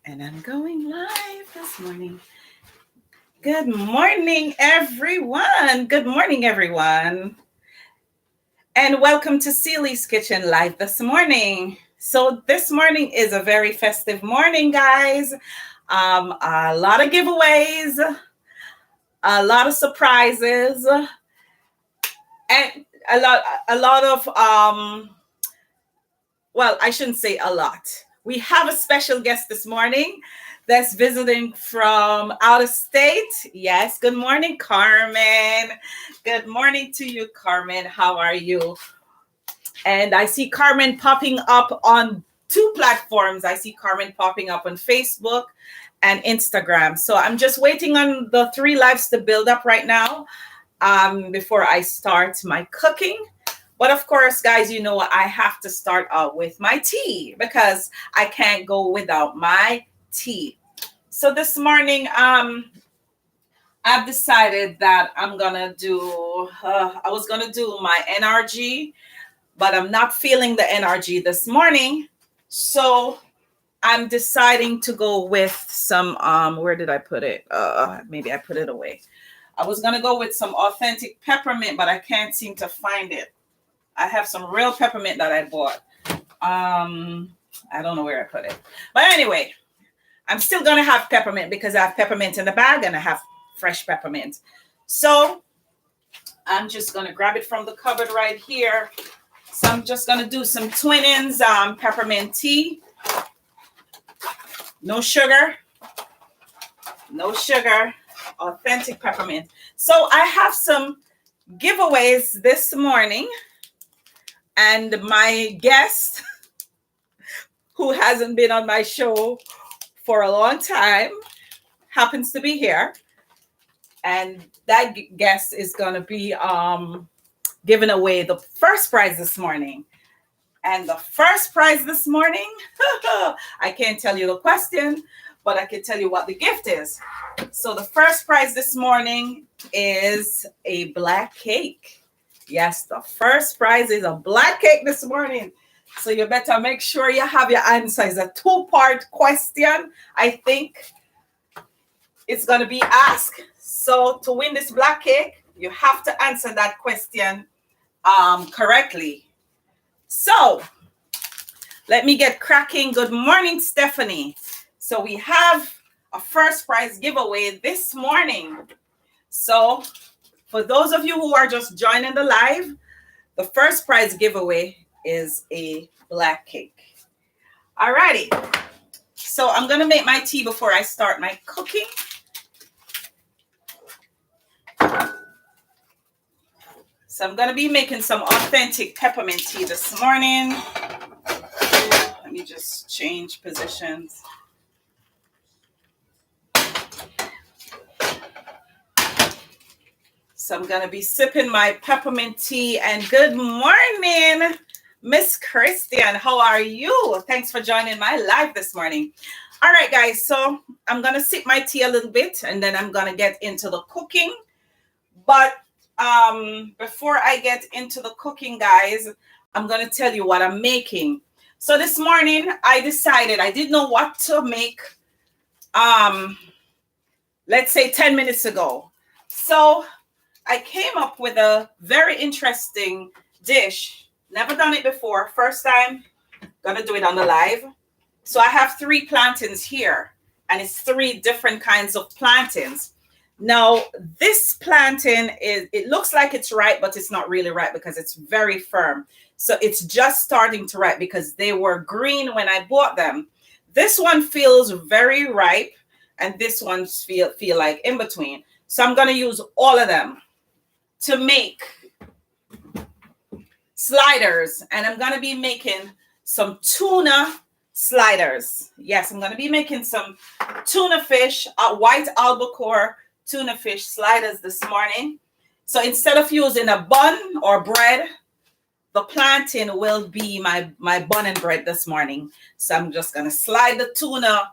And I'm going live this morning. Good morning, everyone. Good morning, everyone. And welcome to Celie's Kitchen Live this morning. So this morning is a very festive morning, guys. A lot of giveaways, a lot of surprises, and a lot of well, I shouldn't say a lot. We have a special guest this morning that's visiting from out of state. Yes, good morning, Carmen. Good morning to you, Carmen. How are you? And I see Carmen popping up on two platforms. I see Carmen popping up on Facebook and Instagram. So I'm just waiting on the three lives to build up right now before I start my cooking. But of course, guys, you know I have to start out with my tea because I can't go without my tea. So this morning, I've decided that I'm gonna do. I was gonna do my NRG, but I'm not feeling the NRG this morning. So I'm deciding to go with some. Where did I put it? Maybe I put it away. I was gonna go with some authentic peppermint, but I can't seem to find it. I have some real peppermint that I bought. I don't know where I put it. But anyway, I'm still going to have peppermint because I have peppermint in the bag and I have fresh peppermint. So I'm just going to grab it from the cupboard right here. So I'm just going to do some Twinnings peppermint tea. No sugar. No sugar. Authentic peppermint. So I have some giveaways this morning. And my guest, who hasn't been on my show for a long time, happens to be here. And that guest is going to be giving away the first prize this morning. And the first prize this morning, I can't tell you the question, but I can tell you what the gift is. So the first prize this morning is a black cake. Yes, the first prize is a black cake this morning. So you better make sure you have your answer. It's a two-part question. I think it's going to be asked. So to win this black cake, you have to answer that question correctly. So let me get cracking. Good morning, Stephanie. So we have a first prize giveaway this morning. So for those of you who are just joining the live, the first prize giveaway is a black cake. All righty. So I'm going to make my tea before I start my cooking. So I'm going to be making some authentic peppermint tea this morning. Let me just change positions. So I'm going to be sipping my peppermint tea. And good morning, Miss Christian. How are you? Thanks for joining my live this morning. All right, guys. So I'm going to sip my tea a little bit, and then I'm going to get into the cooking. But before I get into the cooking, guys, I'm going to tell you what I'm making. So this morning, I decided I didn't know what to make, let's say 10 minutes ago. So I came up with a very interesting dish. Never done it before. First time, gonna do it on the live. So I have 3 plantains here, and it's 3 different kinds of plantains. Now, this plantain it looks like it's ripe, but it's not really ripe because it's very firm. So it's just starting to ripe because they were green when I bought them. This one feels very ripe, and this one feel like in between. So I'm gonna use all of them to make sliders, and I'm going to be making some tuna sliders. Yes, I'm going to be making some tuna fish, white albacore tuna fish sliders this morning. So instead of using a bun or bread, the plantain will be my bun and bread this morning. So I'm just going to slide the tuna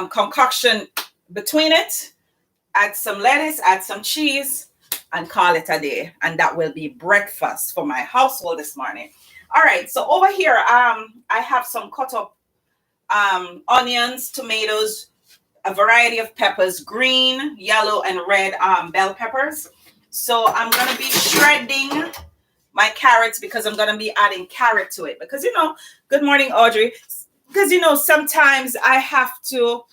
concoction between it, add some lettuce, add some cheese, and call it a day. And that will be breakfast for my household this morning. All right, so over here, I have some cut up onions, tomatoes, a variety of peppers, green, yellow, and red bell peppers. So I'm going to be shredding my carrots because I'm going to be adding carrot to it. Because, good morning, Audrey. Because, sometimes I have to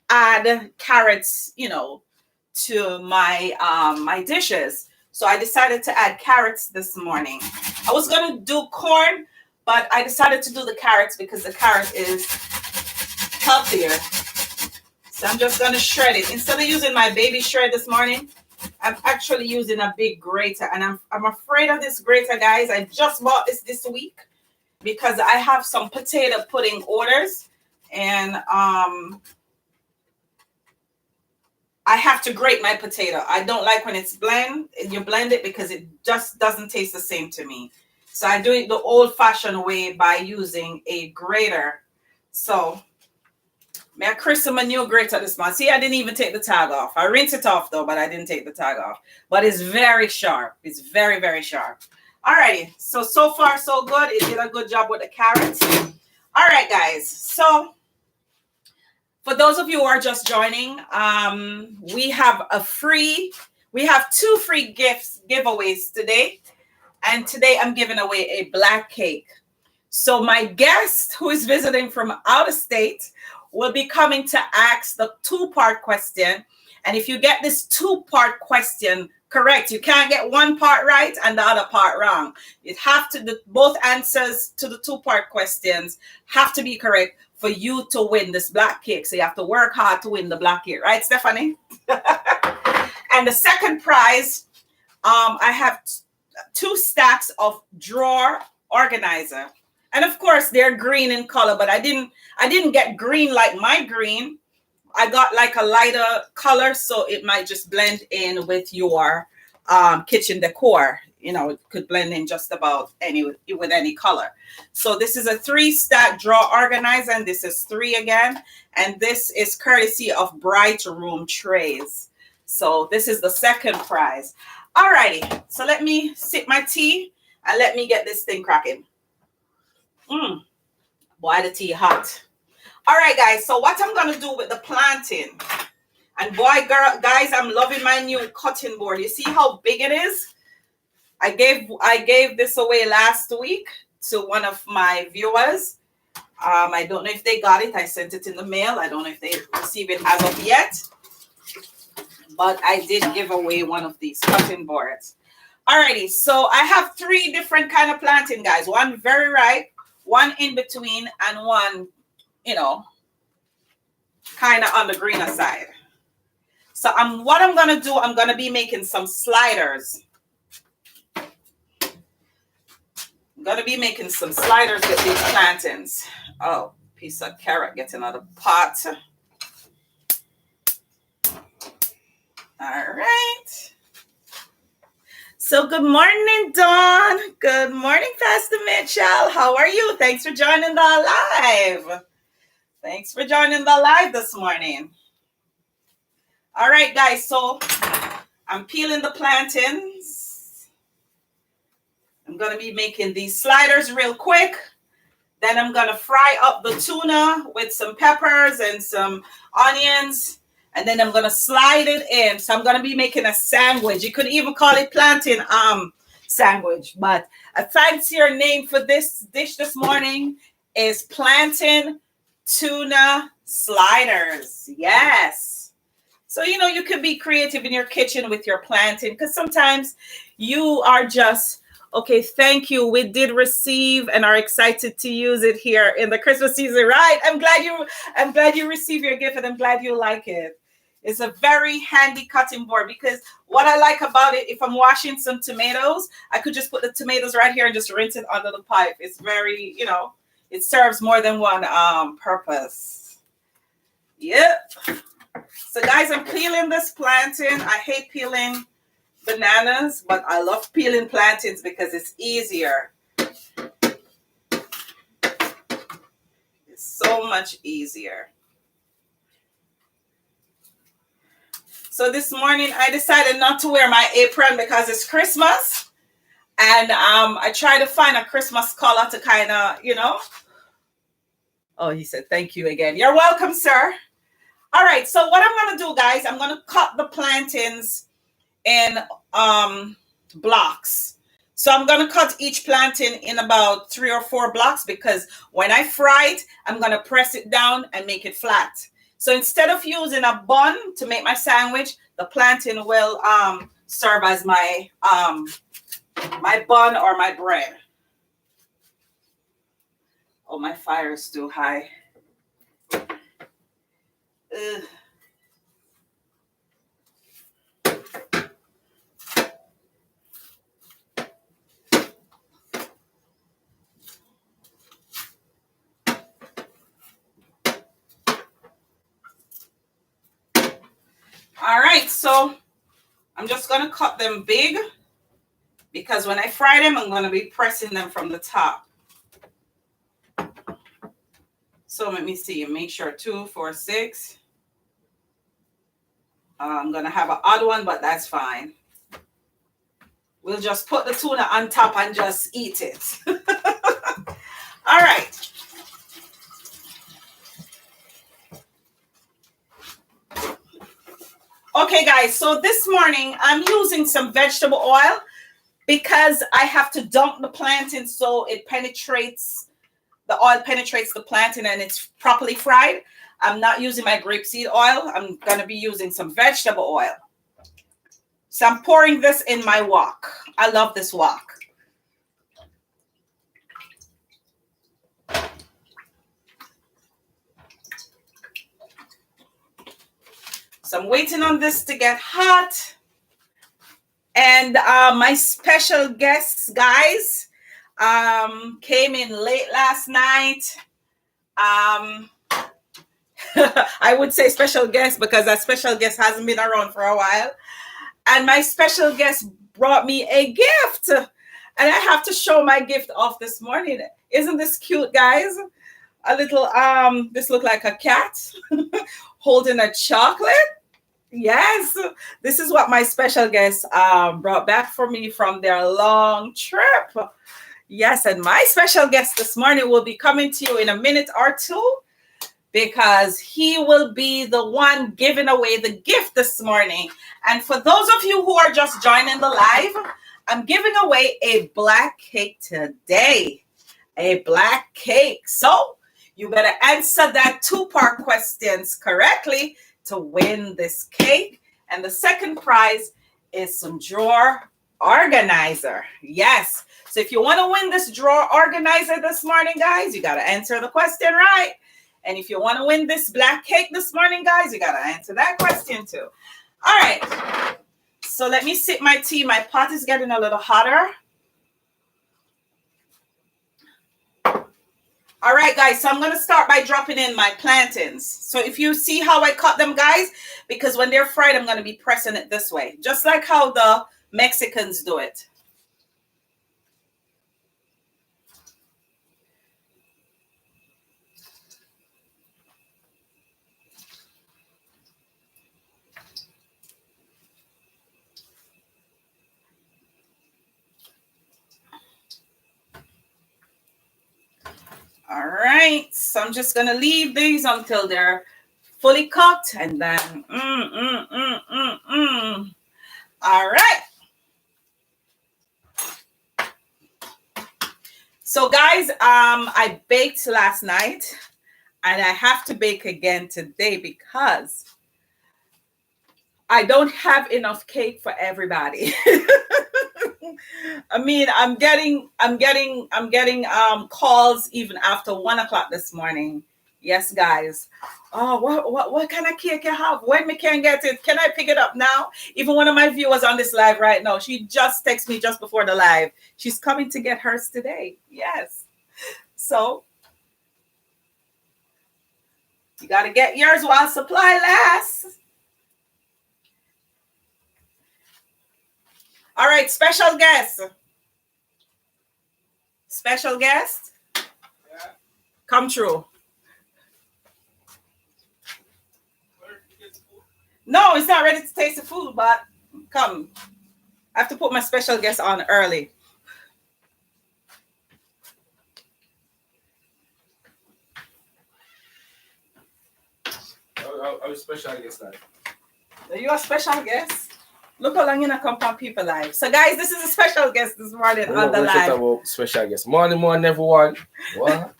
add carrots, to my my dishes. So I decided to add carrots this morning. I was going to do corn, but I decided to do the carrots because the carrot is healthier. So I'm just going to shred it. Instead of using my baby shred this morning, I'm actually using a big grater. And I'm afraid of this grater, guys. I just bought this week because I have some potato pudding orders. And I have to grate my potato. I don't like when it's you blend it because it just doesn't taste the same to me. So I do it the old-fashioned way by using a grater. So may I christen my new grater this month. See, I didn't even take the tag off. I rinsed it off though, but I didn't take the tag off. But it's very sharp. It's very, very sharp. Alrighty. So far, so good. It did a good job with the carrots. All right, guys. So for those of you who are just joining, we have two free giveaways today. And today I'm giving away a black cake. So my guest who is visiting from out of state will be coming to ask the two-part question. And if you get this two-part question correct, you can't get one part right and the other part wrong. Both answers to the two-part questions have to be correct for you to win this black cake. So you have to work hard to win the black cake, right, Stephanie? And the second prize, I have 2 stacks of drawer organizer. And of course, they're green in color, but I didn't get green like my green. I got like a lighter color, so it might just blend in with your kitchen decor. It could blend in just about with any color. So this is a 3-stack drawer organizer, and this is 3 again. And this is courtesy of Bright Room Trays. So this is the second prize. All righty. So let me sip my tea and let me get this thing cracking. Boy, the tea hot. All right, guys. So what I'm going to do with the plantain. And boy, guys, I'm loving my new cutting board. You see how big it is? I gave this away last week to one of my viewers. I don't know if they got it. I sent it in the mail. I don't know if they received it as of yet. But I did give away one of these cutting boards. Alrighty, so I have 3 different kind of plantain, guys. One very ripe, one in between, and one, kind of on the greener side. So what I'm going to do, I'm going to be making some sliders. I'm going to be making some sliders with these plantains. Oh, piece of carrot getting out of the pot. All right. So good morning, Dawn. Good morning, Pastor Mitchell. How are you? Thanks for joining the live. Thanks for joining the live this morning. All right, guys. So I'm peeling the plantains. I'm going to be making these sliders real quick. Then I'm going to fry up the tuna with some peppers and some onions. And then I'm going to slide it in. So I'm going to be making a sandwich. You could even call it plantain sandwich. But a fancier name for this dish this morning is plantain tuna sliders. Yes. So, you can be creative in your kitchen with your plantain. Because sometimes you are just, okay, thank you. We did receive and are excited to use it here in the Christmas season, right? I'm glad you received your gift, and I'm glad you like it. It's a very handy cutting board because what I like about it, if I'm washing some tomatoes, I could just put the tomatoes right here and just rinse it under the pipe. It's very, it serves more than one purpose. Yep. So guys, I'm peeling this plantain. I hate peeling bananas, but I love peeling plantains because it's easier. It's so much easier. So this morning I decided not to wear my apron because it's Christmas, and I try to find a Christmas color to kind of, Oh, he said, thank you again. You're welcome, sir. All right. So what I'm going to do, guys, I'm going to cut the plantains in blocks. So I'm going to cut each plantain in about 3 or 4 blocks because when I fry it, I'm going to press it down and make it flat. So instead of using a bun to make my sandwich, the plantain will serve as my my bun or my bread. Oh, my fire is too high. Ugh. All right, so I'm just going to cut them big because when I fry them, I'm going to be pressing them from the top. So let me see, make sure 2, 4, 6. I'm going to have an odd one, but that's fine. We'll just put the tuna on top and just eat it. All right. Okay, guys, so this morning I'm using some vegetable oil because I have to dunk the plantain so it penetrates, the oil penetrates the plantain and it's properly fried. I'm not using my grapeseed oil. I'm going to be using some vegetable oil. So I'm pouring this in my wok. I love this wok. So I'm waiting on this to get hot. And my special guests, guys, came in late last night. I would say special guest because that special guest hasn't been around for a while. And my special guest brought me a gift. And I have to show my gift off this morning. Isn't this cute, guys? A little, this look like a cat holding a chocolate. Yes, this is what my special guest brought back for me from their long trip. Yes, and my special guest this morning will be coming to you in a minute or two because he will be the one giving away the gift this morning. And for those of you who are just joining the live, I'm giving away a black cake today. A black cake. So you better answer that 2-part questions correctly to win this cake. And the second prize is some drawer organizer. Yes. So if you want to win this drawer organizer this morning, guys, you got to answer the question right. And if you want to win this black cake this morning, guys, you got to answer that question too. All right. So let me sip my tea. My pot is getting a little hotter. All right, guys, so I'm going to start by dropping in my plantains. So if you see how I cut them, guys, because when they're fried, I'm going to be pressing it this way, just like how the Mexicans do it. All right, so I'm just going to leave these until they're fully cooked and then, All right. So guys, I baked last night and I have to bake again today because I don't have enough cake for everybody. I mean, I'm getting calls even after 1 o'clock this morning. Yes, guys. Oh, what kind of cake you have? When we can get it? Can I pick it up now? Even one of my viewers on this live right now, she just texted me just before the live. She's coming to get hers today. Yes. So you got to get yours while supply lasts. All right, special guest. Special guest. Yeah. Come true. No, it's not ready to taste the food, but come. I have to put my special guest on early. I was special guest live. Are you a special guest? Look how long you not come from people live. So guys, this is a special guest this morning on the live. About special guest. Morning, everyone. What?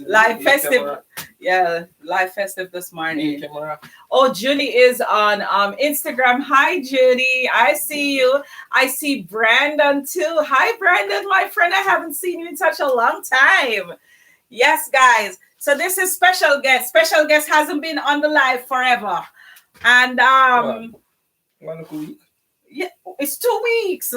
Live festive. Yeah, live festive this morning. Oh, Judy is on Instagram. Hi, Judy. I see you. I see Brandon too. Hi, Brandon, my friend. I haven't seen you in such a long time. Yes, guys. So this is special guest. Special guest hasn't been on the live forever. And 1 week. Yeah, it's 2 weeks.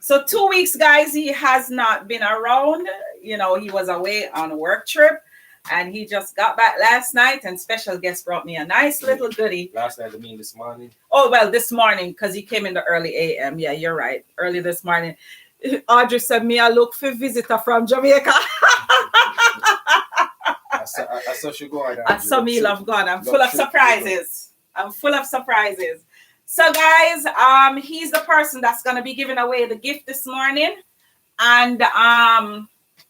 So 2 weeks, guys, he has not been around. You know, he was away on a work trip and he just got back last night, and special guest brought me a nice little goodie. Last night, I mean this morning. Oh, well, this morning, because he came in the early AM. Yeah, you're right. Early this morning. Audrey said, me, I look for visitor from Jamaica. I saw she go on. I saw me love God. I'm full of surprises. I'm full of surprises. So guys, he's the person that's gonna be giving away the gift this morning, and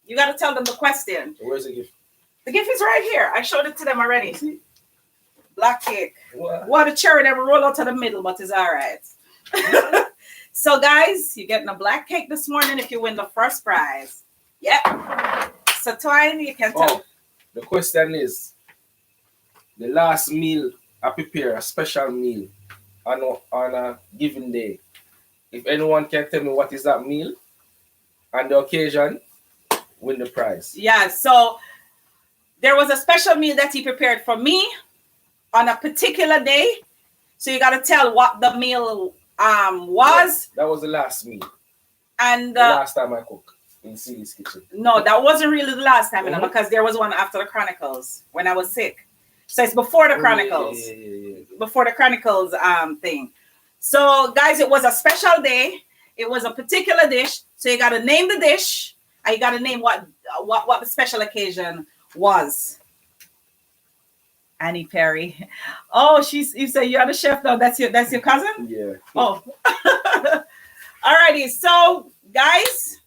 you gotta tell them the question. Where's the gift? The gift is right here. I showed it to them already. Black cake. What a cherry never roll out to the middle, but it's all right. So guys, you're getting a black cake this morning if you win the first prize. Yep. So Twine, you can tell. The question is, the last meal I prepare, a special meal on a given day. If anyone can tell me what is that meal and the occasion, win the prize. Yeah, so there was a special meal that he prepared for me on a particular day. So you got to tell what the meal was. Yeah, that was the last meal. And the last time I cooked in Celi's kitchen. No, that wasn't really the last time, because there was one after the Chronicles when I was sick. So it's before the Chronicles. Yeah. Before the Chronicles thing. So guys, it was a special day. It was a particular dish. So you got to name the dish. And you got to name what the special occasion was. Annie Perry. Oh, you say you're the chef now. That's your cousin? Yeah. Oh. Alrighty. So guys,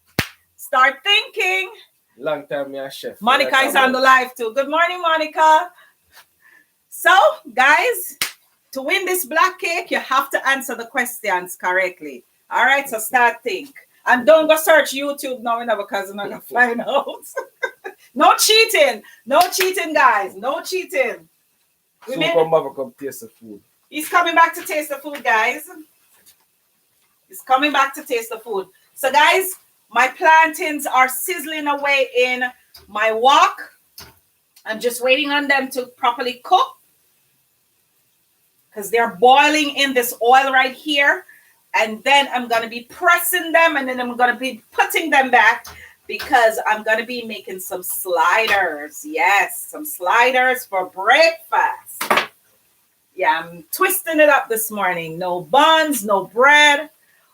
start thinking. Long time, me a chef. Monica is on the live too. Good morning, Monica. So, guys, to win this black cake, you have to answer the questions correctly. All right, so start think. And don't go search YouTube now, because I'm not going to find out. No cheating. No cheating, guys. No cheating. Come taste the food. He's coming back to taste the food, guys. He's coming back to taste the food. So, guys, my plantains are sizzling away in my wok. I'm just waiting on them to properly cook, because they're boiling in this oil right here. And then I'm going to be pressing them, and then I'm going to be putting them back, because I'm going to be making some sliders. Yes, some sliders for breakfast. Yeah, I'm twisting it up this morning. No buns, no bread.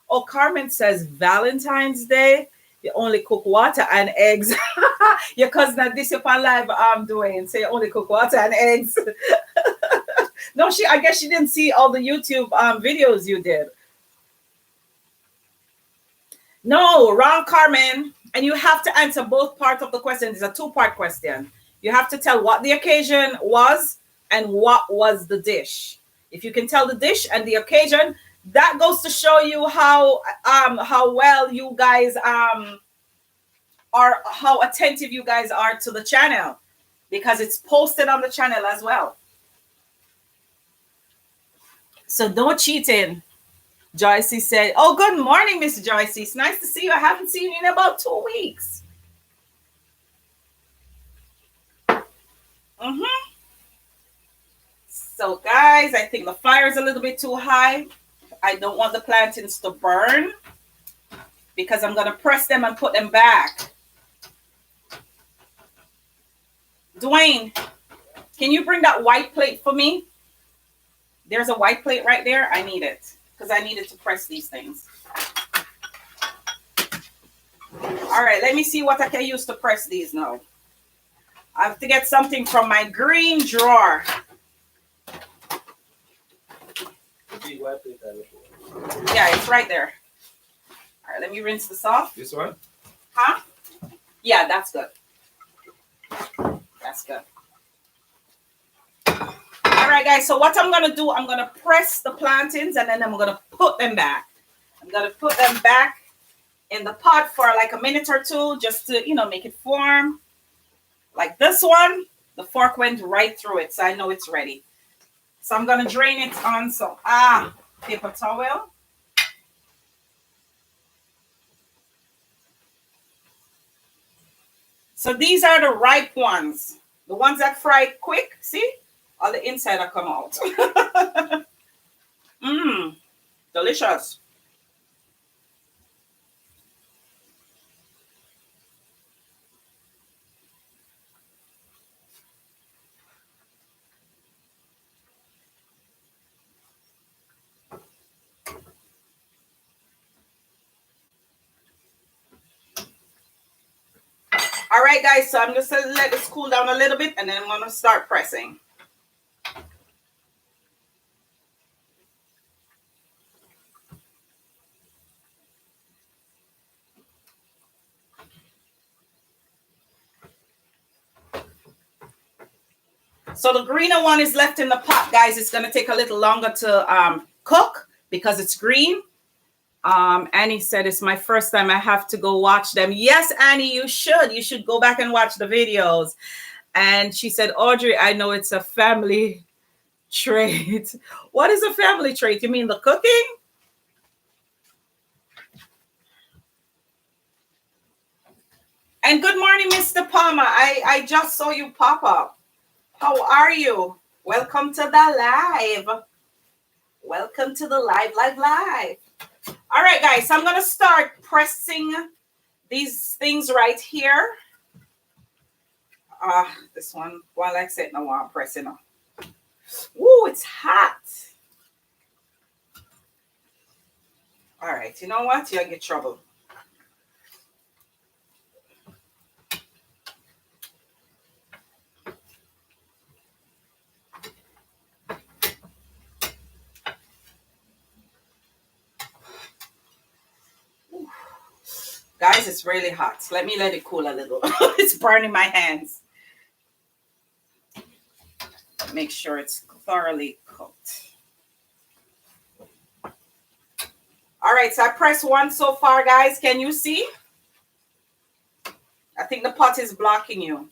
Oh, Carmen says Valentine's Day, you only cook water and eggs. Your cousin at this upon live doing. So you only cook water and eggs. No, I guess she didn't see all the YouTube videos you did. No, wrong, Carmen. And you have to answer both parts of the question. It's a 2-part question. You have to tell what the occasion was and what was the dish. If you can tell the dish and the occasion, that goes to show you how well you guys are, how attentive you guys are to the channel, because it's posted on the channel as well. So no cheating. Joycey said, oh, good morning, Miss Joycey. It's nice to see you. I haven't seen you in about 2 weeks. So, guys, I think the fire is a little bit too high. I don't want the plantains to burn, because I'm going to press them and put them back. Dwayne, can you bring that white plate for me? There's a white plate right there. I need it, because I needed to press these things. All right, let me see what I can use to press these now. I have to get something from my green drawer. Yeah, it's right there. All right, let me rinse this off. This one? Huh? Yeah, that's good. That's good. All right, guys. So what I'm gonna do, I'm gonna press the plantains and then I'm gonna put them back. I'm gonna put them back in the pot for like a minute or two, just to make it form. Like this one, the fork went right through it, so I know it's ready. So I'm gonna drain it on some paper towel. So these are the ripe ones, the ones that fry quick. See, all the inside will come out. Delicious. All right, guys, so I'm just going to let this cool down a little bit, and then I'm going to start pressing. So the greener one is left in the pot, guys. It's going to take a little longer to cook because it's green. Annie said it's my first time. I have to go watch them. Yes, Annie, you should. You should go back and watch the videos. And she said, Audrey, I know it's a family trait. What is a family trait? You mean the cooking? And good morning, Mr. Palmer. I just saw you pop up. How are you? Welcome to the live. Welcome to the live. All right, guys. So I'm going to start pressing these things right here. This one, well, like I said, no, I'm pressing on. Woo, it's hot. All right, you know what? You'll get trouble. Ooh. Guys, it's really hot. Let me let it cool a little. It's burning my hands. Make sure it's thoroughly cooked. All right, so I pressed one so far, guys. Can you see? I think the pot is blocking you.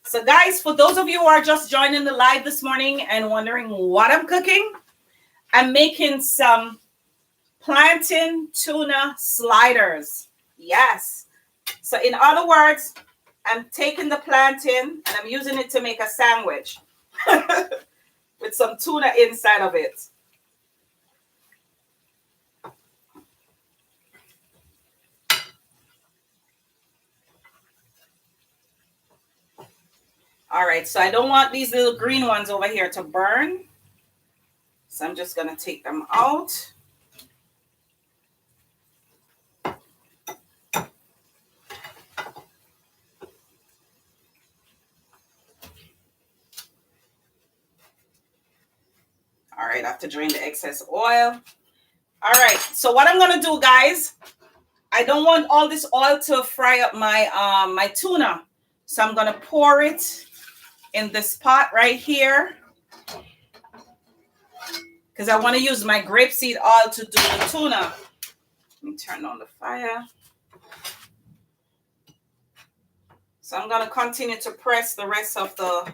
So, guys, for those of you who are just joining the live this morning and wondering what I'm cooking, I'm making some plantain tuna sliders. Yes. So, in other words, I'm taking the plantain and I'm using it to make a sandwich with some tuna inside of it. All right, so I don't want these little green ones over here to burn. So I'm just going to take them out. All right, I have to drain the excess oil. All right, so what I'm going to do, guys, I don't want all this oil to fry up my my tuna. So I'm going to pour it in this pot right here, because I want to use my grapeseed oil to do the tuna. Let me turn on the fire. So I'm going to continue to press the rest of the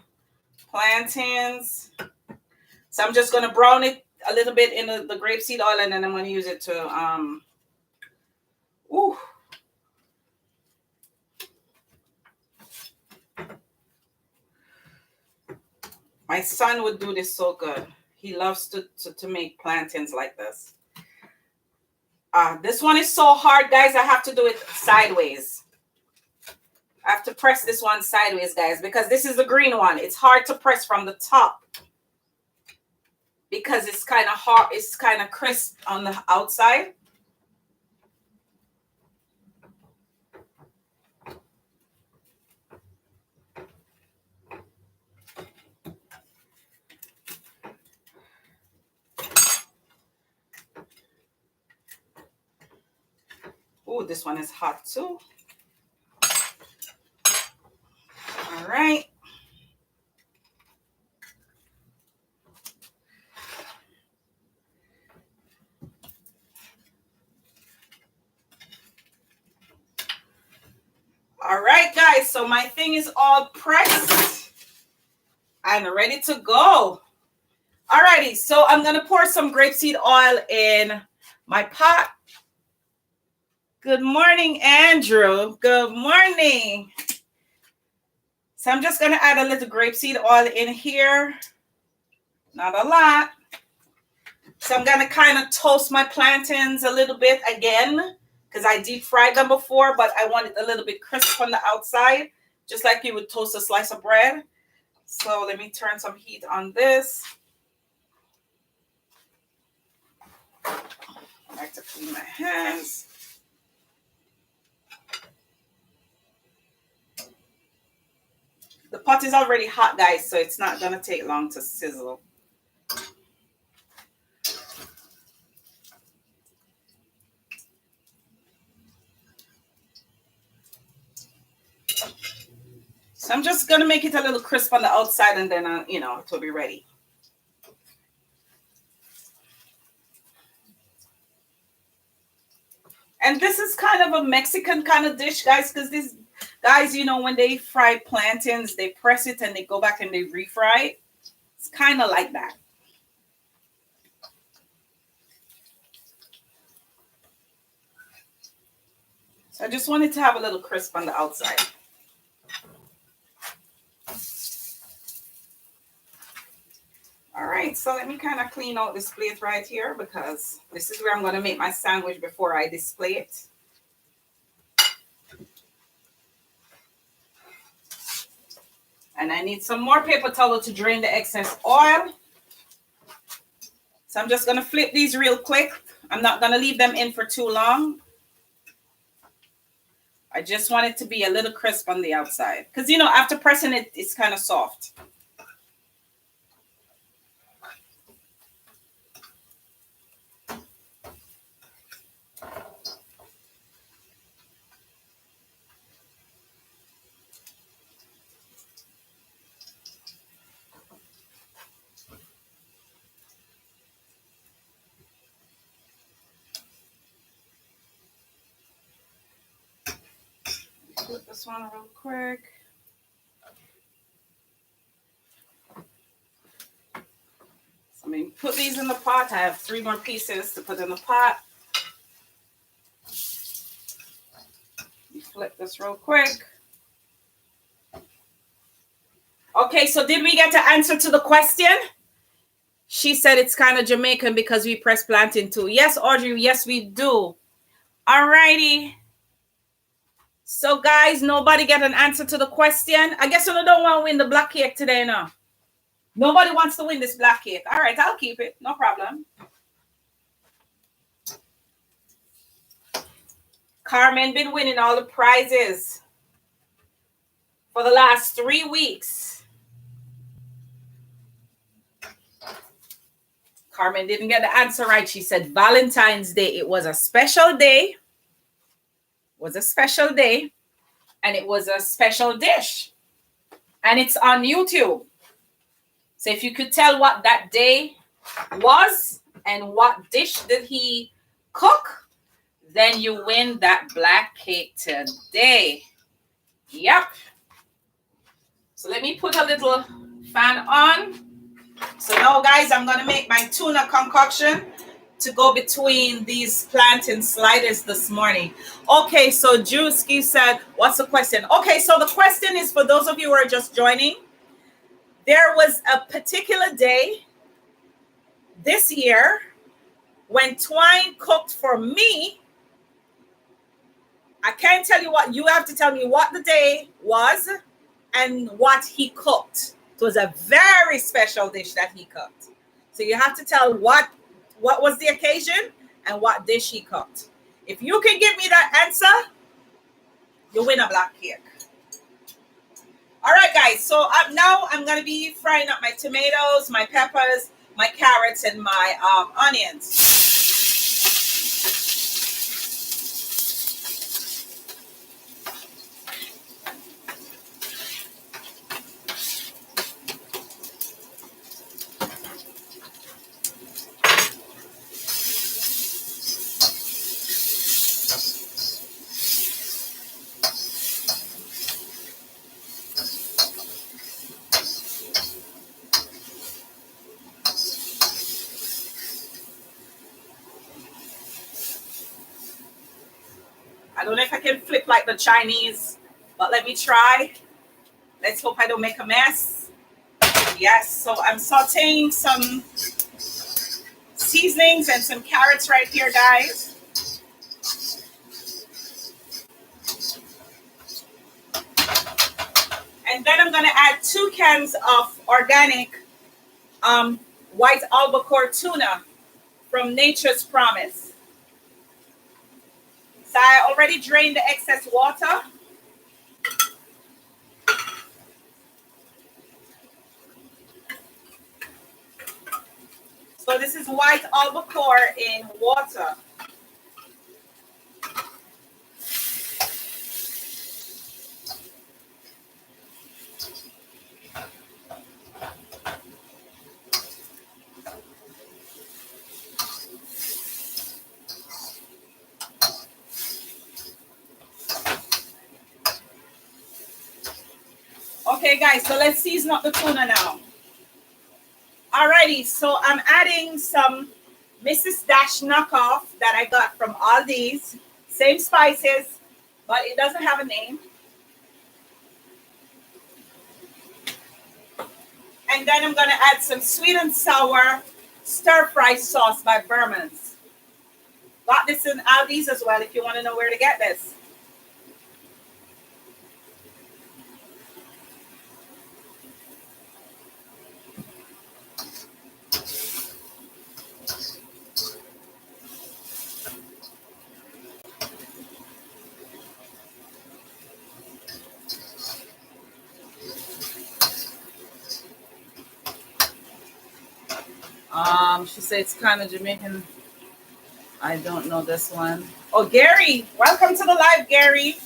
plantains. So I'm just going to brown it a little bit in the grapeseed oil, and then I'm going to use it to my son would do this so good. He loves to make plantains like this. This one is so hard, guys. I have to do it sideways. I have to press this one sideways, guys, because this is the green one. It's hard to press from the top because it's kind of hard. It's kind of crisp on the outside. Oh, this one is hot too. All right. guys, so my thing is all pressed and ready to go. Alrighty, so I'm gonna pour some grapeseed oil in my pot. Good morning, Andrew. Good morning. So I'm just gonna add a little grapeseed oil in here. Not a lot. So I'm gonna kind of toast my plantains a little bit again, because I deep fried them before, but I want it a little bit crisp on the outside, just like you would toast a slice of bread. So let me turn some heat on this. I like to clean my hands. The pot is already hot, guys, so it's not gonna take long to sizzle. So I'm just gonna make it a little crisp on the outside, and then it will be ready. And this is kind of a Mexican kind of dish, guys, because these guys, when they fry plantains, they press it and they go back and they refry it. It's kind of like that. So I just wanted to have a little crisp on the outside. All right, so let me kind of clean out this plate right here, because this is where I'm going to make my sandwich before I display it. And I need some more paper towel to drain the excess oil. So I'm just going to flip these real quick. I'm not going to leave them in for too long. I just want it to be a little crisp on the outside, because, after pressing it, it's kind of soft. Flip this one real quick. So I'm going to put these in the pot. I have 3 more pieces to put in the pot. Flip this real quick. Okay, so did we get to answer to the question? She said it's kind of Jamaican because we press plantain too. Yes, Audrey, yes, we do. All righty. So, guys, nobody get an answer to the question. I guess you don't want to win the black cake today, no? Nobody wants to win this black cake. All right, I'll keep it. No problem. Carmen been winning all the prizes for the last 3 weeks. Carmen didn't get the answer right. She said Valentine's Day. It was a special day. Was a special day, and it was a special dish, and it's on YouTube. So if you could tell what that day was and what dish did he cook, then you win that black cake today. Yep. So let me put a little fan on. So now, guys, I'm gonna make my tuna concoction to go between these plantain sliders this morning. Okay, so Drewski said, what's the question? Okay, so the question is, for those of you who are just joining, there was a particular day this year when Twine cooked for me. I can't tell you what, you have to tell me what the day was and what he cooked. It was a very special dish that he cooked. So you have to tell what was the occasion and what dish he cooked. If you can give me that answer, you win a black cake. All right, guys. So now I'm going to be frying up my tomatoes, my peppers, my carrots, and my onions. I don't know if I can flip like the Chinese, but let me try. Let's hope I don't make a mess. Yes, so I'm sauteing some seasonings and some carrots right here, guys. And then I'm gonna add 2 cans of organic white albacore tuna from Nature's Promise. So I already drained the excess water. So this is white albacore in water. Okay, guys, so let's season up the tuna now. Alrighty, so I'm adding some Mrs. Dash knockoff that I got from Aldi's. Same spices, but it doesn't have a name. And then I'm gonna add some sweet and sour stir-fry sauce by Berman's. Got this in Aldi's as well if you want to know where to get this. She said it's kind of Jamaican. I don't know this one. Oh, Gary, welcome to the live, Gary.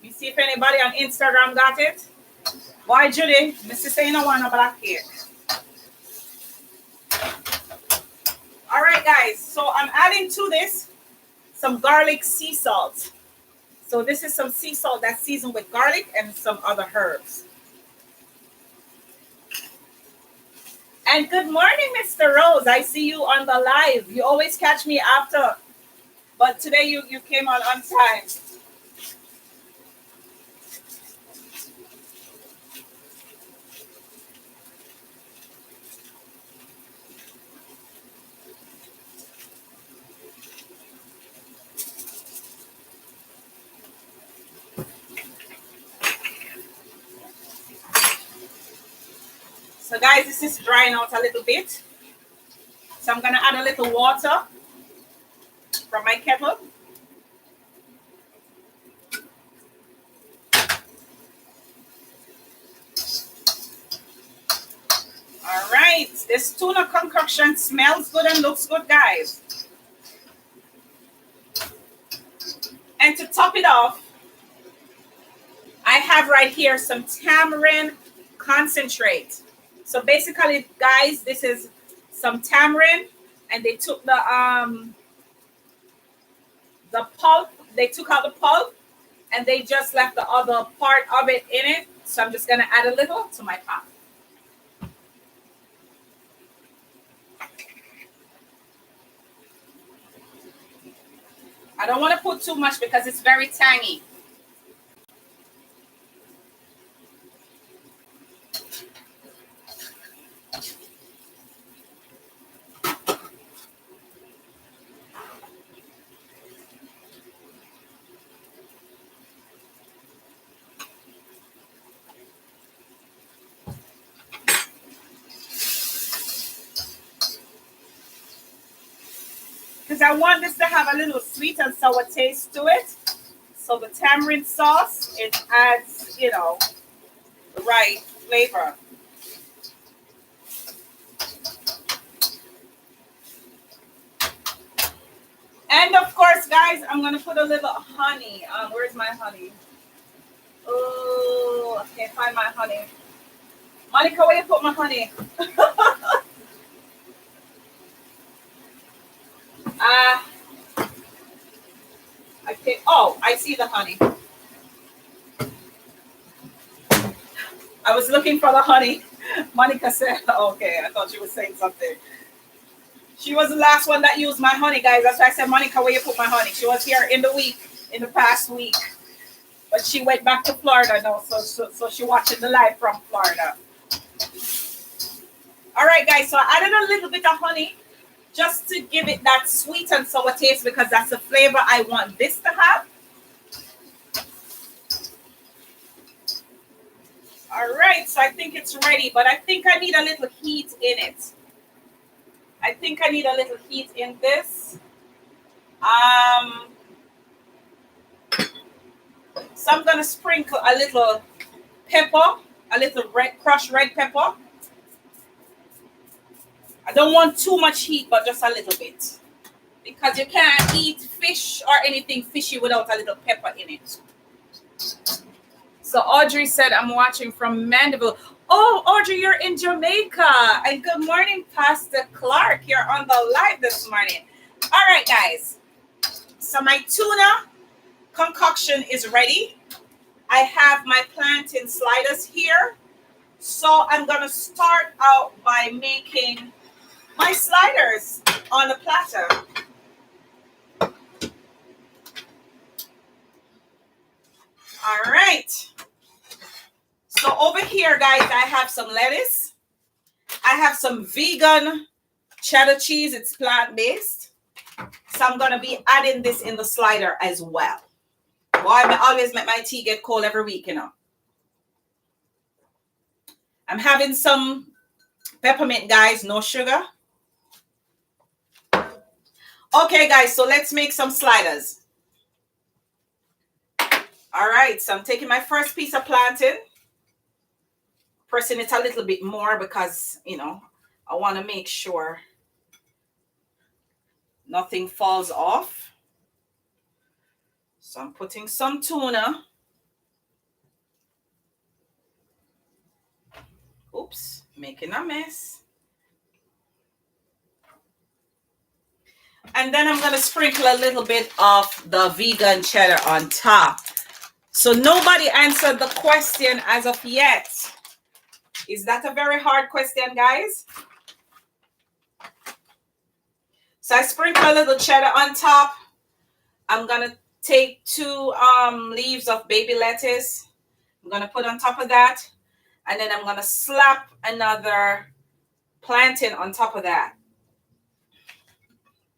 You see if anybody on Instagram got it. Why, Judy? Mrs. Say no one a black cake. All right, guys. So I'm adding to this some garlic sea salt. So this is some sea salt that's seasoned with garlic and some other herbs. And good morning, Mr. Rose. I see you on the live. You always catch me after, but today you came on time. So guys, this is drying out a little bit. So I'm gonna add a little water from my kettle. All right, this tuna concoction smells good and looks good, guys. And to top it off, I have right here some tamarind concentrate. So basically, guys, this is some tamarind, and they took the pulp. They took out the pulp, and they just left the other part of it in it. So I'm just gonna add a little to my pot. I don't want to put too much because it's very tangy. Because I want this to have a little sweet and sour taste to it. So the tamarind sauce, it adds, you know, the right flavor. And of course, guys, I'm going to put a little honey. Where's my honey? Oh, I can't find my honey. Monica, where you put my honey? I think, oh, I see the honey. I was looking for the honey. Monica said, okay, I thought she was saying something. She was the last one that used my honey, guys. That's why I said, Monica, where you put my honey? She was here in the past week. But she went back to Florida now, so she watching the live from Florida. All right, guys, so I added a little bit of honey just to give it that sweet and sour taste because that's the flavor I want this to have. All right, so I think it's ready, but I think I need a little heat in it. I think I need a little heat in this. So I'm going to sprinkle a little pepper, a little crushed red pepper. I don't want too much heat, but just a little bit. Because you can't eat fish or anything fishy without a little pepper in it. So Audrey said, I'm watching from Mandeville. Oh, Audrey, you're in Jamaica. And good morning, Pastor Clark. You're on the live this morning. All right, guys. So my tuna concoction is ready. I have my plantain sliders here. So I'm going to start out by making my sliders on the platter. All right. So over here, guys, I have some lettuce. I have some vegan cheddar cheese. It's plant-based. So I'm going to be adding this in the slider as well. Boy, I always make my tea get cold every week, you know. I'm having some peppermint, guys, no sugar. Okay, guys, so let's make some sliders. All right, so I'm taking my first piece of plantain, pressing it a little bit more because, you know, I want to make sure nothing falls off. So I'm putting some tuna. Oops, making a mess. And then I'm going to sprinkle a little bit of the vegan cheddar on top. So nobody answered the question as of yet. Is that a very hard question, guys? So I sprinkle a little cheddar on top. I'm going to take 2 leaves of baby lettuce. I'm going to put on top of that. And then I'm going to slap another plantain on top of that.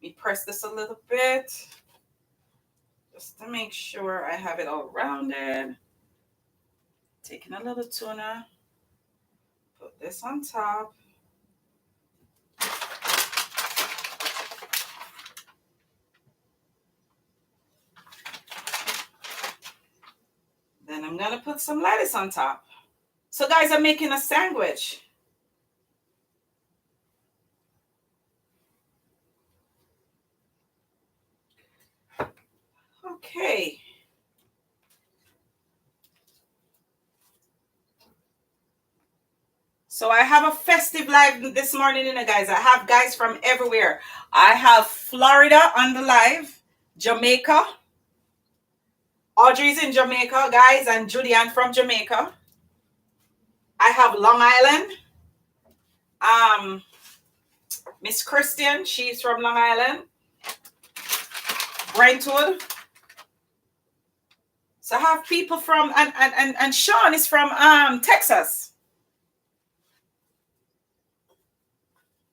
Let me press this a little bit. Just to make sure I have it all rounded. Taking a little tuna. Put this on top. Then I'm going to put some lettuce on top. So guys, I'm making a sandwich. Okay. So I have a festive live this morning, you know, guys. I have guys from everywhere. I have Florida on the live, Jamaica. Audrey's in Jamaica, guys, and Julianne from Jamaica. I have Long Island. Miss Christian, she's from Long Island. Brentwood. So I have people from, and Sean is from Texas.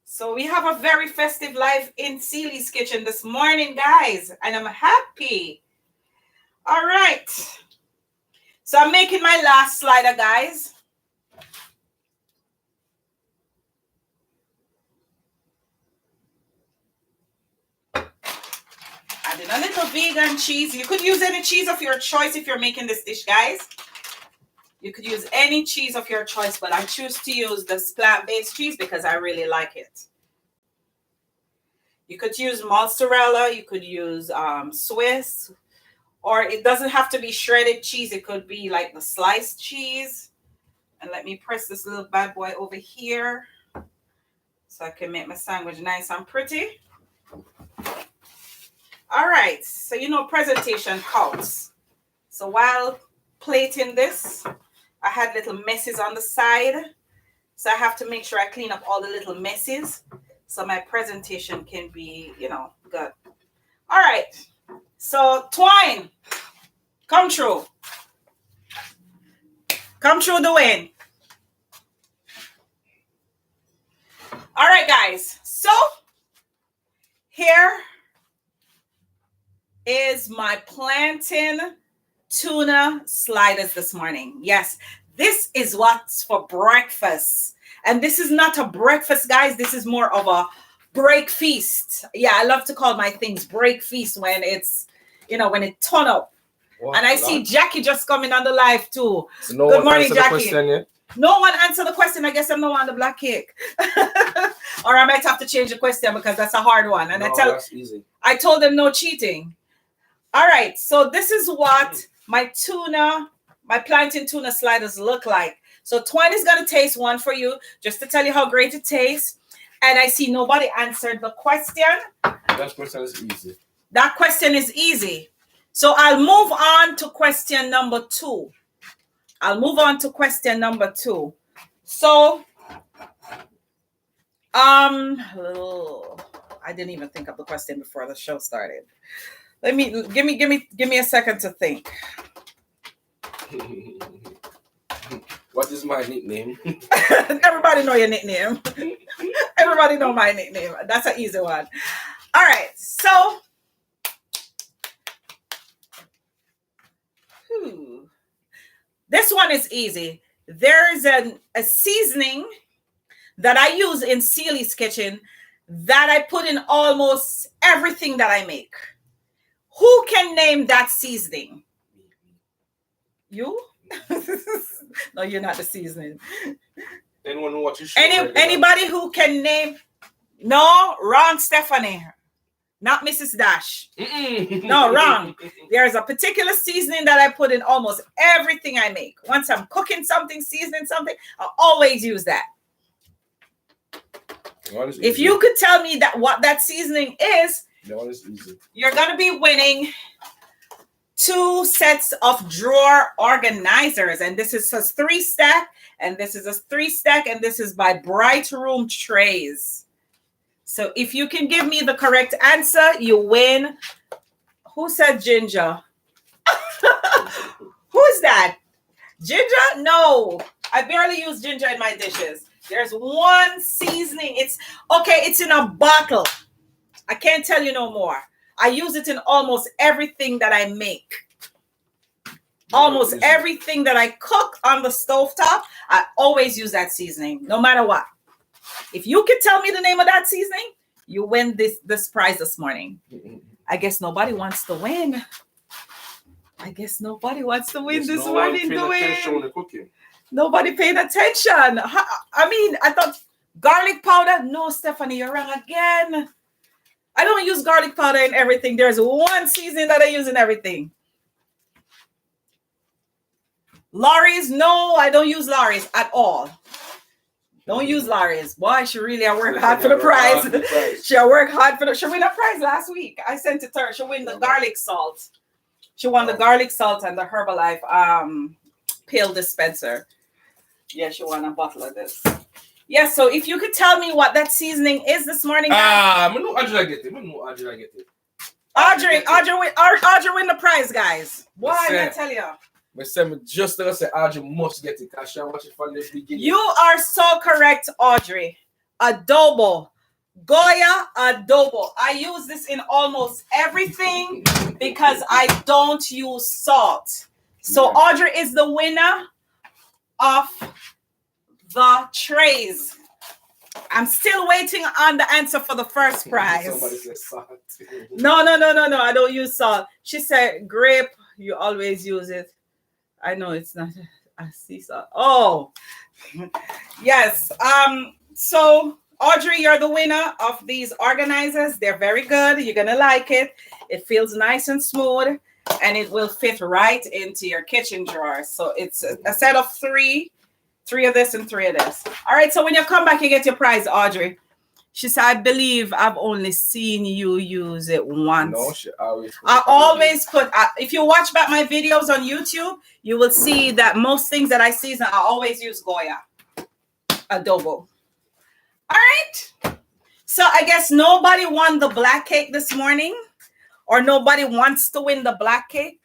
So we have a very festive live in Celie's Kitchen this morning, guys, and I'm happy. All right. So I'm making my last slider, guys. Adding a little vegan cheese. You could use any cheese of your choice if you're making this dish, guys. You could use any cheese of your choice, but I choose to use this plant-based cheese because I really like it. You could use mozzarella. You could use Swiss. Or it doesn't have to be shredded cheese. It could be like the sliced cheese. And let me press this little bad boy over here so I can make my sandwich nice and pretty. All right. So, you know, presentation counts. So while plating this, I had little messes on the side. So I have to make sure I clean up all the little messes so my presentation can be, good. All right. So Twine, come through. Come through the wind. All right, guys. So here is my plantain tuna sliders this morning. Yes, this is what's for breakfast. And this is not a breakfast, guys. This is more of a break feast. Yeah, I love to call my things break feast when it's, when it turn up. What, and I see Jackie just coming on the live too. So good morning, Jackie. No one answered the question. I guess I'm no on the black cake. Or I might have to change the question because that's a hard one. And that's easy. I told them no cheating. All right. So this is what my plantain tuna sliders look like. So Twine is going to taste one for you just to tell you how great it tastes. And I see nobody answered the question. That question is easy. That question is easy. So I'll move on to question number 2. So, I didn't even think of the question before the show started. Give me a second to think. What is my nickname? Everybody know your nickname. Everybody know my nickname. That's an easy one. All right, so. This one is easy. There's a seasoning that I use in Celie's kitchen that I put in almost everything that I make. Who can name that seasoning? You? No, you're not the seasoning. Anyone who watches show anybody who can name? No, wrong, Stephanie. Not Mrs. Dash. No, wrong. There's a particular seasoning that I put in almost everything I make. Once I'm cooking something, seasoning something, I always use that. If you could tell me what that seasoning is, you're going to be winning 2 sets of drawer organizers. And this is a 3-stack, and this is a 3-stack, and this is by Bright Room Trays. So if you can give me the correct answer, you win. Who said ginger? Who's that? Ginger? No, I barely use ginger in my dishes. There's one seasoning. It's in a bottle. I can't tell you no more. I use it in almost everything that I make. Almost everything that I cook on the stovetop, I always use that seasoning, no matter what. If you can tell me the name of that seasoning, you win this prize this morning. I guess nobody wants to win. This morning. Nobody paying attention. I thought garlic powder. No, Stephanie, you're wrong again. I don't use garlic powder in everything. There's one seasoning that I use in everything. Lorry's, no, I don't use Lorry's at all. Don't use Lorry's. Boy, she really worked hard for the prize. She worked hard for she won a prize last week. I sent it to her. She won the garlic salt. She won the garlic salt and the Herbalife pill dispenser. Yeah, she won a bottle of this. Yeah, so if you could tell me what that seasoning is this morning. I know Audrey get it. Audrey win the prize, guys. Why I tell you? Just to say, Audrey must get it because she watch it from the beginning. You are so correct, Audrey. Adobo. Goya adobo. I use this in almost everything because I don't use salt. So Audrey is the winner of the trays. I'm still waiting on the answer for the first prize. Somebody said salt. No. I don't use salt. She said grape. You always use it. I know it's not a sea salt. Oh, yes. So Audrey, you're the winner of these organizers. They're very good. You're gonna like it. It feels nice and smooth, and it will fit right into your kitchen drawer. So it's a set of three of this and 3 of this. All right. So when you come back, you get your prize, Audrey. She said, I believe I've only seen you use it once. No, I always put, if you watch back my videos on YouTube, you will see that most things that I season, I always use Goya adobo. All right. So I guess nobody won the black cake this morning, or nobody wants to win the black cake.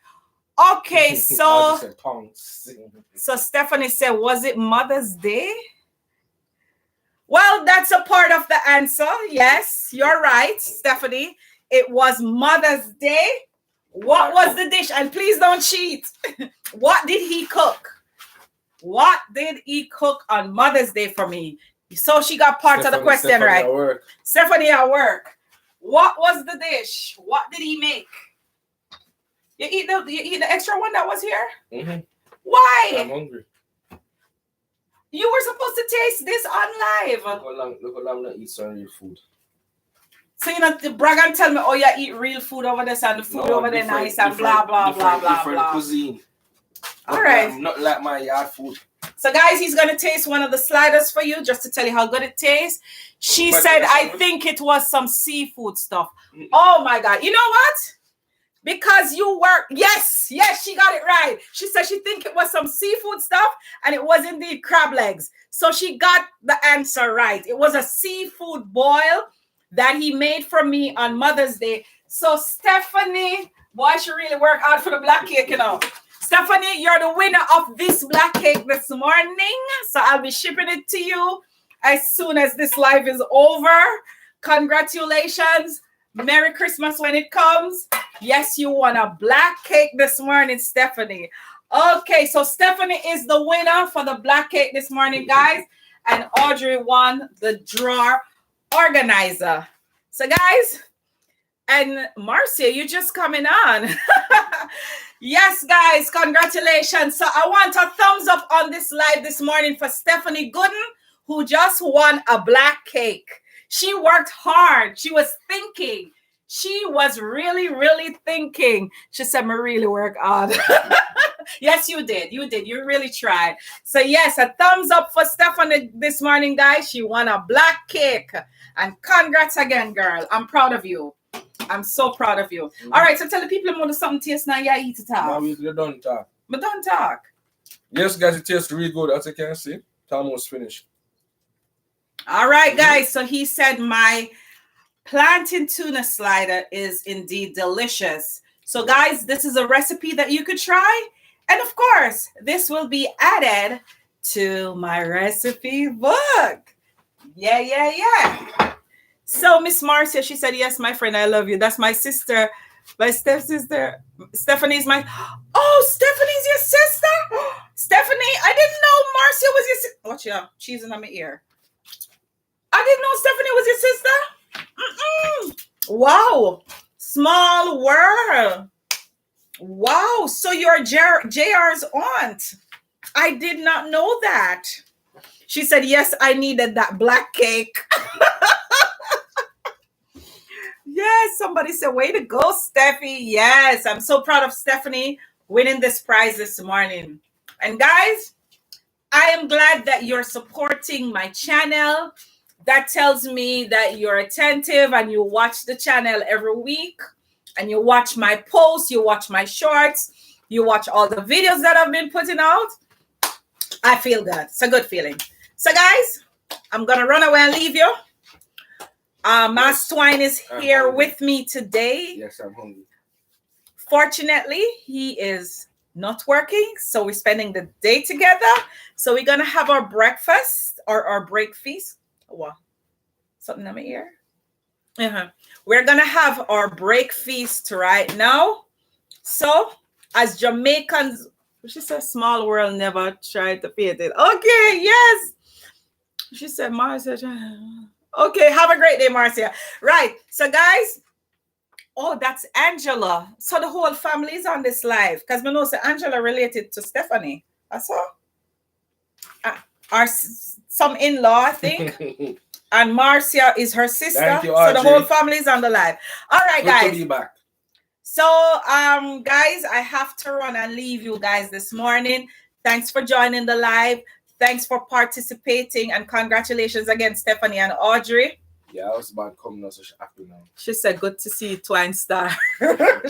Okay, so Stephanie said, was it Mother's Day? Well, that's a part of the answer. Yes, you're right, Stephanie. It was Mother's Day. What was the dish? And please don't cheat. What did he cook? What did he cook on Mother's Day for me? So she got part of the question Stephanie right. At work. Stephanie at work. What was the dish? What did he make? You eat the extra one that was here? Mm-hmm. Why? I'm hungry. You were supposed to taste this on live. Look how long I eat some real food. So you know the brag and tell me, oh, you eat real food over there, and the food over there nice and blah blah blah blah blah. Cuisine. All right. Not like my yard food. So guys, he's gonna taste one of the sliders for you just to tell you how good it tastes. She said, I think it was some seafood stuff. Mm-mm. Oh my God. You know what? Because you work, yes, she got it right. She said she think it was some seafood stuff, and it was indeed crab legs. So she got the answer right. It was a seafood boil that he made for me on Mother's Day. So Stephanie, boy, she really worked hard for the black cake, you know. Stephanie, you're the winner of this black cake this morning. So I'll be shipping it to you as soon as this live is over. Congratulations. Merry Christmas when it comes. Yes, you won a black cake this morning, Stephanie. Okay, so Stephanie is the winner for the black cake this morning, guys. And Audrey won the drawer organizer. So, guys, and Marcia, you just coming on. Yes, guys, congratulations. So I want a thumbs up on this live this morning for Stephanie Gooden, who just won a black cake. She worked hard. She was thinking. She was really, really thinking. She said, I really work hard. Yes, you did. You did. You really tried. So, yes, a thumbs up for Stephanie this morning, guys. She won a black cake. And congrats again, girl. I'm proud of you. I'm so proud of you. Mm-hmm. All right, so tell the people about something taste now. Yeah, eat it up. Now we're done talk. But don't talk. Yes, guys, it tastes really good. As you can see, it's almost finished. All right, guys. So he said my plantain tuna slider is indeed delicious. So, guys, this is a recipe that you could try. And, of course, this will be added to my recipe book. Yeah. So, Miss Marcia, she said, yes, my friend, I love you. That's my sister, my stepsister. Stephanie's my... Oh, Stephanie's your sister? Stephanie, I didn't know Marcia was your sister. Watch out. She's in my ear. I didn't know Stephanie was your sister. Wow. Small world. Wow. So you're JR's aunt. I did not know that. She said, yes, I needed that black cake. Yes, somebody said, way to go, Steffi. Yes, I'm so proud of Stephanie winning this prize this morning. And guys, I am glad that you're supporting my channel. That tells me that you're attentive and you watch the channel every week and you watch my posts, you watch my shorts, you watch all the videos that I've been putting out. I feel good. It's a good feeling. So guys, I'm going to run away and leave you. Mas Twine is here with me today. Yes, I'm hungry. Fortunately, he is not working, so we're spending the day together. So we're going to have our breakfast or our break feast. What? Something in my ear? We're going to have our break feast right now. So, as Jamaicans, she said, small world never tried to paint it. Okay, yes. She said, Marcia. Okay, have a great day, Marcia. Right. So, guys, oh, that's Angela. So the whole family is on this live. Because we know so Angela related to Stephanie. That's all. Our some in-law, I think. And Marcia is her sister. Thank you, so the whole family is on the live. All right, guys. Good to be back. So, guys, I have to run and leave you guys this morning. Thanks for joining the live. Thanks for participating. And congratulations again, Stephanie and Audrey. Yeah, I was about coming now, so she's happy now. She said, good to see you, Twine Star.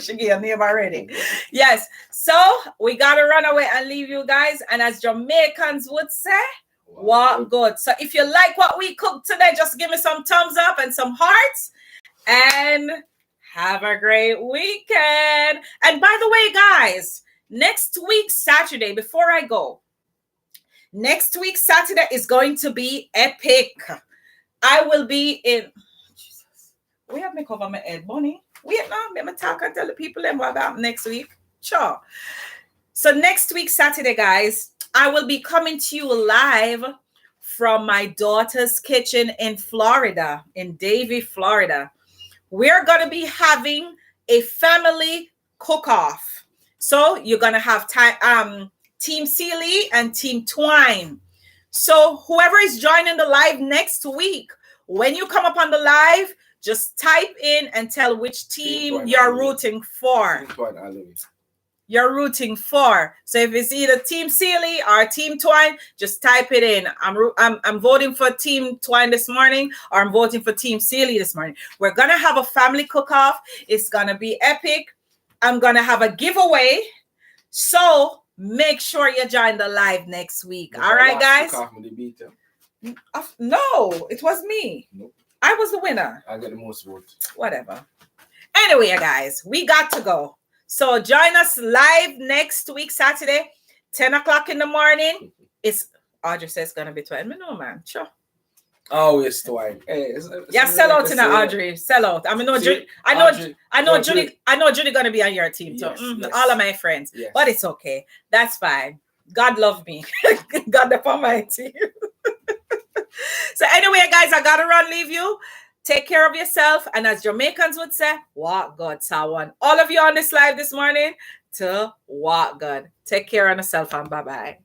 She gave a name already. Yes. So we got to run away and leave you guys. And as Jamaicans would say, What good. So if you like what we cooked today, just give me some thumbs up and some hearts. And have a great weekend. And by the way, guys, next week, Saturday, before I go, next week, Saturday is going to be epic. I will be in... Jesus. We have me cover my head, Bonnie. Wait now, let me talk and tell the people them what about next week. Sure. So next week, Saturday, guys, I will be coming to you live from my daughter's kitchen in Florida, in Davie, Florida. We're going to be having a family cook-off. So you're going to have Team Sealy and Team Twine. So whoever is joining the live next week, when you come up on the live, just type in and tell which team you're rooting for. You're rooting for. So if it's either Team Sealy or Team Twine, just type it in. I'm voting for Team Twine this morning, or I'm voting for Team Sealy this morning. We're gonna have a family cook-off. It's gonna be epic. I'm gonna have a giveaway. So make sure you join the live next week. All right, guys? No, it was me. Nope. I was the winner. I got the most votes. Whatever. Anyway, guys, we got to go. So join us live next week, Saturday, 10 o'clock in the morning. It's Audrey says it's gonna be 12. No, man, sure. Oh, it's Twine. Hey, yeah, sell out tonight, Audrey. Sell out. I mean, no, Judy. I know Judy gonna be on your team too. Yes. All of my friends, yes. But it's okay. That's fine. God love me. God upon my team. So anyway, guys, I gotta run. Leave you. Take care of yourself. And as Jamaicans would say, walk God, Sawan. All of you on this live this morning, to walk God. Take care of yourself and bye-bye.